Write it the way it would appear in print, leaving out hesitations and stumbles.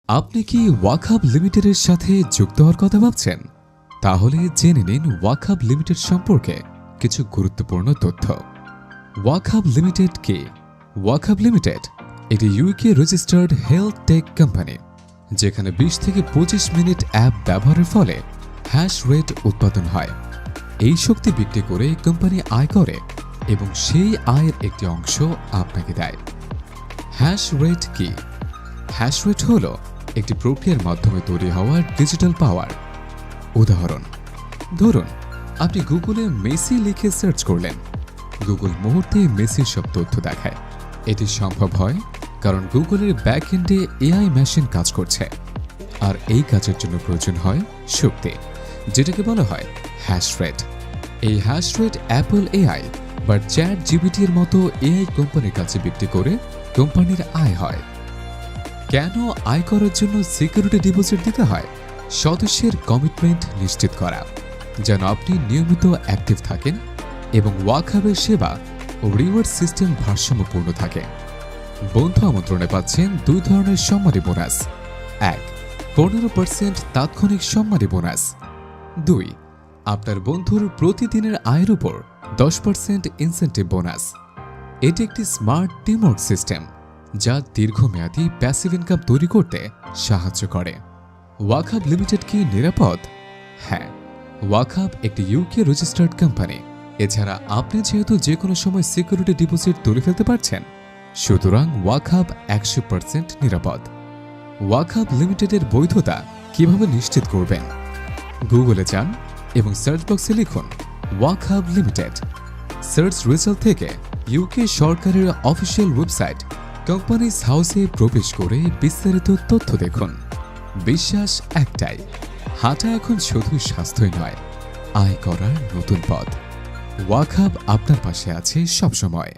আপনি কি ওয়াকহাব লিমিটেডের সাথে যুক্ত হওয়ার কথা ভাবছেন? তাহলে জেনে নিন ওয়াকহাব লিমিটেড সম্পর্কে কিছু গুরুত্বপূর্ণ তথ্য। ওয়াকহাব লিমিটেড কি? ওয়াকহাব লিমিটেড একটি UK registered health tech company, যেখানে 20 থেকে 25 মিনিট অ্যাপ ব্যবহারের ফলে হ্যাশ রেট উৎপাদন হয়। এই শক্তি বিক্রি করে কোম্পানি আয় করে এবং সেই আয়ের একটি অংশ আপনাকে দেয়। হ্যাশ রেট কি? হ্যাশ রেট হল একটি প্রক্রিয়ার মাধ্যমে তৈরি হওয়া ডিজিটাল পাওয়ার। উদাহরণ, ধরুন আপনি গুগলে মেসি লিখে সার্চ করলেন। গুগল মুহূর্তে মেসির সব তথ্য দেখায়। এটি সম্ভব হয় কারণ গুগলের ব্যাকএন্ডে এআই মেশিন কাজ করছে, আর এই কাজের জন্য প্রয়োজন হয় শক্তি, যেটাকে বলা হয় হ্যাশ রেট। এই হ্যাশ রেট অ্যাপল এআই বা চ্যাট জিপিটি এর মতো এআই কোম্পানির কাছে বিক্রি করে কোম্পানির আয় হয়। কেন আয় করার জন্য সিকিউরিটি ডিপোজিট দিতে হয়? সদস্যের কমিটমেন্ট নিশ্চিত করা, যেন আপনি নিয়মিত অ্যাক্টিভ থাকেন এবং ওয়াকহাবের সেবা ও রিওয়ার্ড সিস্টেম ভারসাম্যপূর্ণ থাকে। বন্ধু আমন্ত্রণে পাচ্ছেন 2 ধরনের সম্মানী বোনাস। 1, 15% তাৎক্ষণিক সম্মানী বোনাস। 2, আপনার বন্ধুর প্রতিদিনের আয়ের উপর 10% ইনসেন্টিভ বোনাস। এটি একটি স্মার্ট টিমওয়ার্ক সিস্টেম, যা দীর্ঘমেয়াদী প্যাসিভ ইনকাম তৈরি করতে সাহায্য করে। ওয়াকহাব লিমিটেড কি নিরাপদ? হ্যাঁ, ওয়াকহাব একটি ইউকে রেজিস্টার্ড কোম্পানি। এছাড়া আপনি যেহেতু যে কোনো সময় সিকিউরিটি ডিপোজিট তুলে ফেলতে পারছেন, সুতরাং ওয়াকহাব 100% নিরাপদ। ওয়াকহাব লিমিটেডের বৈধতা কিভাবে নিশ্চিত করবেন? গুগলে যান এবং সার্চ বক্সে লিখুন ওয়াকহাব লিমিটেড। সার্চ রেজাল্ট থেকে ইউকে সরকারের অফিসিয়াল ওয়েবসাইট কোম্পানিজ হাউসে প্রবেশ করে বিস্তারিত তথ্য দেখুন। বিশ্বাস একটাই, হাঁটা এখন শুধু স্বাস্থ্যই নয়, আয় করার নতুন পথ। ওয়াকহাব আপনার পাশে আছে সবসময়।